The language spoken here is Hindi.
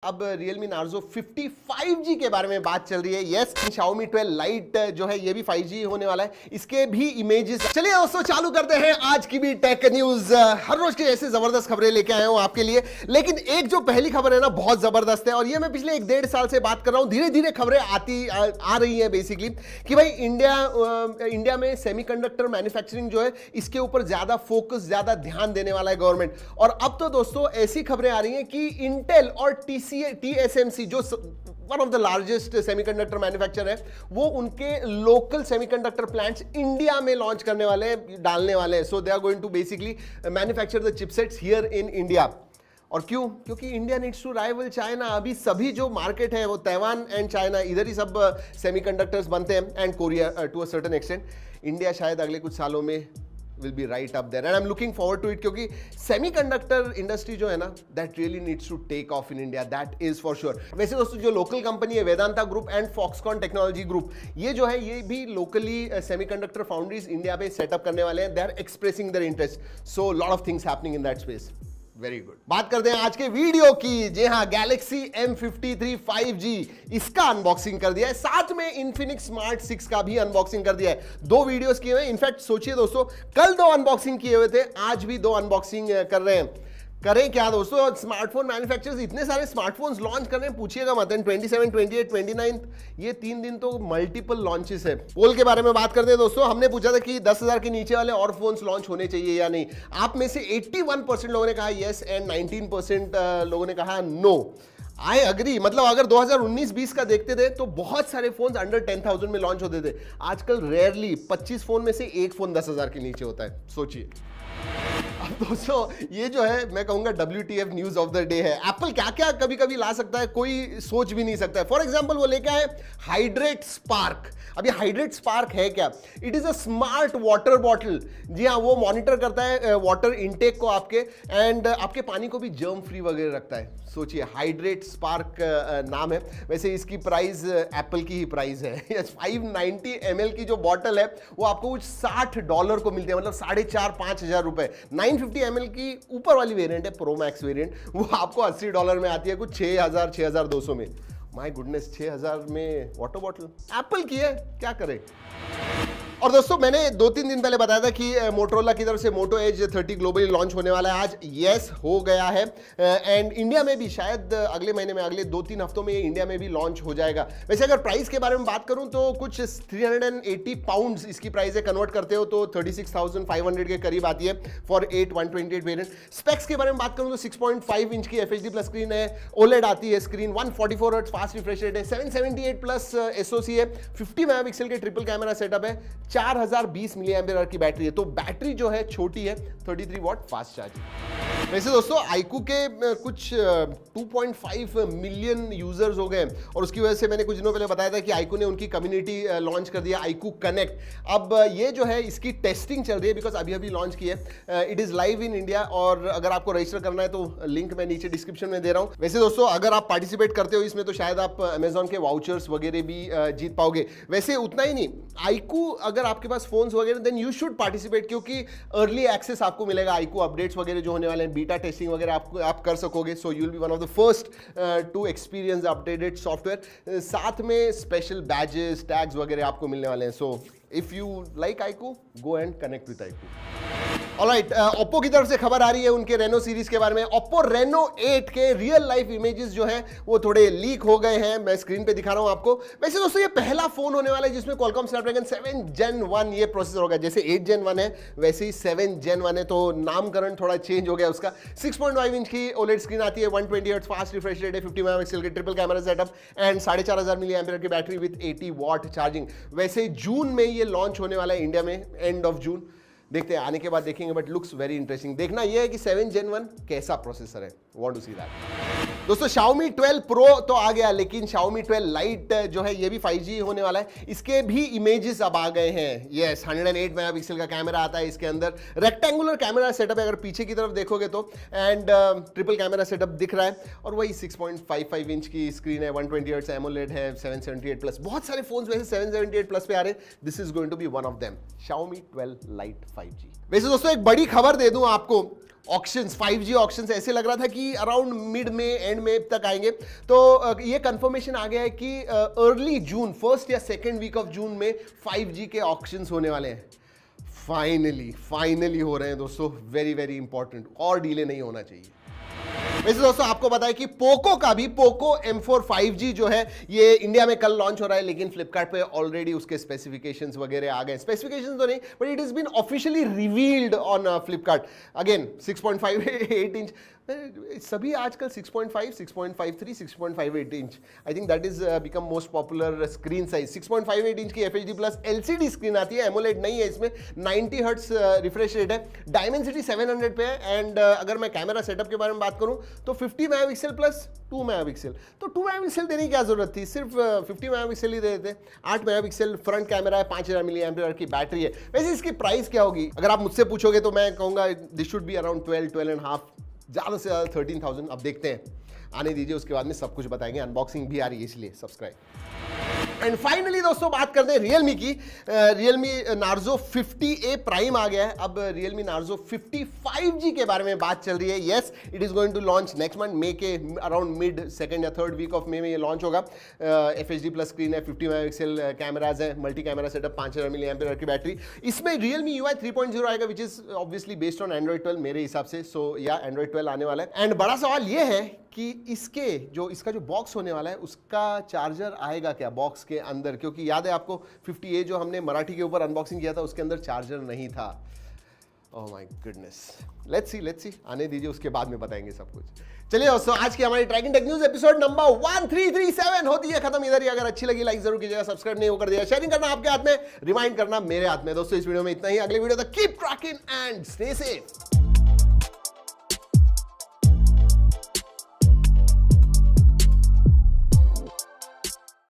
अब Realme Narzo 50 5G के बारे में बात चल रही है। यस, Xiaomi 12 Lite जो है ये भी 5G होने वाला है, इसके भी इमेजेस। चलिए दोस्तों चालू करते हैं आज की भी टेक न्यूज। हर रोज की ऐसे जबरदस्त खबरें लेके आया हूं आपके लिए, लेकिन एक जो पहली खबर है ना बहुत जबरदस्त है, और ये मैं पिछले 1-1.5 साल से बात कर रहा हूं। धीरे धीरे खबरें आ रही है बेसिकली कि भाई इंडिया में सेमीकंडक्टर मैन्युफैक्चरिंग जो है इसके ऊपर ज्यादा फोकस, ज्यादा ध्यान देने वाला है गवर्नमेंट। और अब तो दोस्तों ऐसी खबरें आ रही हैं कि इंटेल और TSMC जो one of the largest semiconductor manufacturer है, वो उनके लोकल सेमीकंडक्टर प्लांट्स इंडिया में लॉन्च करने वाले, डालने वाले हैं। So they are going to basically manufacture the chipsets here in India. और क्यों? क्योंकि India needs to rival China. अभी सभी जो मार्केट है वो ताइवान एंड चाइना, इधर ही सब सेमीकंडक्टर्स बनते हैं, and Korea to a certain extent. India शायद अगले कुछ सालों में will be right up there and I'm looking forward to it, क्योंकि सेमीकंडक्टर इंडस्ट्री जो है ना that really needs to take off in India, that is for sure। वैसे दोस्तों जो लोकल कंपनी है Vedanta group and Foxconn technology group, ये जो है ये भी लोकली सेमीकंडक्टर फाउंड्रीज इंडिया पे सेटअप करने वाले हैं। They are expressing their interest, so lot of things happening in that space. Very good. बात करते हैं आज के वीडियो की। जी हाँ, गैलेक्सी M53 5G इसका अनबॉक्सिंग कर दिया है, साथ में इन्फिनिक्स स्मार्ट 6 का भी अनबॉक्सिंग कर दिया है। 2 वीडियोस किए हुए हैं। इनफैक्ट सोचिए दोस्तों, कल 2 अनबॉक्सिंग किए हुए थे, आज भी 2 अनबॉक्सिंग कर रहे हैं। करें क्या दोस्तों, स्मार्टफोन मैन्युफैक्चरर्स इतने सारे स्मार्टफोन्स लॉन्च कर रहे हैं, पूछिएगा मत। 27, 28, 29 ये 3 दिन तो मल्टीपल लॉन्चेस है। पोल के बारे में बात करते हैं दोस्तों। हमने पूछा था कि 10,000 के नीचे वाले और फोन्स लॉन्च होने चाहिए या नहीं। आप में से 81% लोगों ने कहा यस एंड 19% लोगों ने कहा नो। I agree. मतलब अगर 2019-20 का देखते थे तो बहुत सारे फोन्स अंडर 10,000 में लॉन्च होते थे। आजकल रेयरली 25 फोन में से एक फोन 10,000 के नीचे होता है, सोचिए। अब दोस्तों ये जो है मैं कहूंगा WTF news of the day है। एप्पल क्या क्या कभी कभी ला सकता है, कोई सोच भी नहीं सकता है। फॉर एग्जांपल वो लेके आए हाइड्रेट स्पार्क। अब ये हाइड्रेट स्पार्क है क्या? It is a smart water bottle. जी हाँ, वो मॉनिटर करता है वाटर इनटेक को आपके, एंड आपके पानी को भी जर्म फ्री वगैरह रखता है। सोचिए, हाइड्रेट स्पार्क नाम है। वैसे इसकी प्राइस एप्पल की ही प्राइस है। 590 ml की जो बॉटल है वो आपको कुछ $60 को मिलती है, मतलब 4,500-5 हजार रुपए। 950 ml की ऊपर वाली वेरिएंट है, प्रो मैक्स वेरिएंट, वो आपको $80 में आती है, कुछ 6,200 में। माय गुडनेस, 6,000 में वाटर बॉटल एप्पल की है, क्या करे। और दोस्तों मैंने 2-3 दिन पहले बताया था कि मोटोरोला की तरफ से मोटो एज 30 ग्लोबली लॉन्च होने वाला है। आज यस हो गया है, एंड इंडिया में भी शायद अगले महीने में, अगले 2-3 हफ्तों में इंडिया में भी लॉन्च हो जाएगा। वैसे अगर प्राइस के बारे में बात करूं तो कुछ 380 पाउंड्स इसकी प्राइस है, कन्वर्ट करते हो तो 36,500 के करीब आती है फॉर 8/128 वेरिएंट। स्पेक्स के बारे में बात करूं तो 6.5 इंच की FHD प्लस स्क्रीन है, OLED आती है screen, 144 hertz fast refresh rate है, 778 प्लस SoC है, 50 मेगापिक्सल के ट्रिपल कैमरा सेटअप है, 4020 मिली एम्पियर आवर की बैटरी है। तो बैटरी जो है छोटी है, 33 वॉट फास्ट चार्जिंग। वैसे दोस्तों आईकू के कुछ 2.5 मिलियन यूजर्स हो गए, और उसकी वजह से मैंने कुछ दिनों पहले बताया था कि आईकू ने उनकी कम्युनिटी लॉन्च कर दिया, आईकू कनेक्ट। अब ये जो है इसकी टेस्टिंग चल रही है, बिकॉज अभी अभी लॉन्च की है। It is live in India, और अगर आपको रजिस्टर करना है तो लिंक मैं नीचे डिस्क्रिप्शन में दे रहा हूं। वैसे दोस्तों अगर आप पार्टिसिपेट करते हो इसमें तो शायद आप अमेजॉन के वाउचर्स वगैरह भी जीत पाओगे। वैसे उतना ही नहीं, आईकू अगर आपके पास फोन्स वगैरह, देन यू शुड पार्टिसिपेट, क्योंकि अर्ली एक्सेस आपको मिलेगा। आईकू अपडेट्स वगैरह जो होने वाले हैं, बीटा टेस्टिंग वगैरह आप कर सकोगे। So you will be one of the first to experience updated software. साथ में स्पेशल बैजेस, टैग्स वगैरह आपको मिलने वाले हैं। So if you like iQOO, go and connect with iQOO. Alright, Oppo की तरफ से खबर आ रही है उनके रेनो सीरीज के बारे में। ओप्पो रेनो 8 के रियल लाइफ इमेजेस जो हैं वो थोड़े लीक हो गए हैं, मैं स्क्रीन पे दिखा रहा हूं आपको। वैसे दोस्तों ये पहला फोन होने वाला है जिसमें Qualcomm Snapdragon 7 Gen 1 ये प्रोसेसर होगा। जैसे 8 Gen 1 है वैसे ही 7 Gen 1 है, तो नामकरण थोड़ा चेंज हो गया उसका। 6.5 इंच की OLED स्क्रीन आती है, 120 हर्ट्ज फास्ट रिफ्रेश रेट है, 50 मेगापिक्सल के triple camera setup, and 4,500 milli ampere की बैटरी विद 80 वॉट चार्जिंग। वैसे जून में ये लॉन्च होने वाला है इंडिया में, एंड ऑफ जून। देखते हैं, आने के बाद देखेंगे, बट लुक्स वेरी इंटरेस्टिंग। देखना यह है कि 7 Gen 1 कैसा प्रोसेसर है, वांट टू सी दैट। दोस्तों Xiaomi 12 Pro तो आ गया, लेकिन Xiaomi 12 Lite जो है ये भी 5G होने वाला है। इसके भी इमेजेस अब आ गए हैं। यस, 108 मेगापिक्सल का कैमरा आता है इसके अंदर, रेक्टेंगुलर कैमरा सेटअप है अगर पीछे की तरफ देखोगे तो, एंड ट्रिपल कैमरा सेटअप दिख रहा है, और वही 6.55 इंच की स्क्रीन है, 120 हर्ट्ज AMOLED है, 778 प्लस। बहुत सारे फोन्स वैसे 778 प्लस पे आ रहे हैं। This is going to be one of them, Xiaomi 12 Lite 5G। वैसे दोस्तों एक बड़ी खबर दे दूं आपको, ऑक्शंस 5G ऑक्शंस ऐसे लग रहा था कि अराउंड मिड में एंड में तक आएंगे। तो ये कंफर्मेशन आ गया है कि अर्ली जून, फर्स्ट या सेकेंड वीक ऑफ जून में 5G के ऑक्शंस होने वाले हैं। फाइनली हो रहे हैं दोस्तों, वेरी वेरी इंपॉर्टेंट, और डिले नहीं होना चाहिए। वैसे दोस्तों आपको पता है कि पोको का भी पोको M4 5G जो है ये इंडिया में कल लॉन्च हो रहा है, लेकिन फ्लिपकार्ट पे ऑलरेडी उसके स्पेसिफिकेशंस वगैरह आ गए। स्पेसिफिकेशंस तो नहीं, but it is been officially revealed on Flipkart. Again 6.58 inch, सभी आजकल 6.5, 6.53, 6.58 inch, I think that is become most popular screen size. 6.58 inch की FHD प्लस LCD स्क्रीन आती है, एमोलेड नहीं है इसमें, 90 हर्ट्ज रिफ्रेश रेट है, डायमेंसिटी 700 पे है। एंड अगर मैं कैमरा सेटअप के बारे में बात करूं तो 50 मेगापिक्सल प्लस 2 मेगापिक्सल, तो 2 मेगापिक्सल देने की क्या जरूरत थी, सिर्फ 50 मेगापिक्सल ही दे देते। 8 मेगापिक्सल फ्रंट कैमरा है, 5000 mAh की बैटरी है। वैसे इसकी प्राइस क्या होगी अगर आप मुझसे पूछोगे तो मैं कहूंगा दिस शुड बी अराउंड 12.5, ज़्यादा से ज़्यादा 13,000। अब देखते हैं, आने दीजिए, उसके बाद में सब कुछ बताएंगे। अनबॉक्सिंग भी आ रही है, इसलिए सब्सक्राइब। एंड फाइनली दोस्तों बात करते हैं रियलमी की। रियलमी नार्जो 50A प्राइम आ गया है। अब रियलमी नार्जो 50 5G के बारे में बात चल रही है। Yes, it is going to launch next month, May के अराउंड मिड सेकंड या थर्ड वीक ऑफ मे में ये लॉन्च होगा। FHD प्लस स्क्रीन है, 50 मेगापिक्सल कैमराज है, मल्टी कैमरा सेटअप, 5000 mAh की बैटरी। इसमें रियलमी UI 3.0 आएगा, which is obviously based on Android 12 मेरे हिसाब से। सो या एंड्रॉइड 12 आने वाला है। एंड बड़ा सवाल ये है कि इसका जो बॉक्स होने वाला है उसका चार्जर आएगा क्या बॉक्स के अंदर, क्योंकि याद है आपको 50A जो हमने मराठी के ऊपर अनबॉक्सिंग किया था उसके अंदर चार्जर नहीं था। Oh my goodness, let's see, आने दीजिए, उसके बाद में बताएंगे सब कुछ। चलिए दोस्तों, आज की हमारी tracking tech news episode number 1337 होती है खत्म इधर ही। अगर अच्छी लगी लाइक जरूर कीजिएगा, सब्सक्राइब नहीं होकर दिया, शेयरिंग करना आपके हाथ में, रिमाइंड करना मेरे हाथ में। दोस्तों इस वीडियो में इतना ही, अगले वीडियो तक keep trekking and stay safe.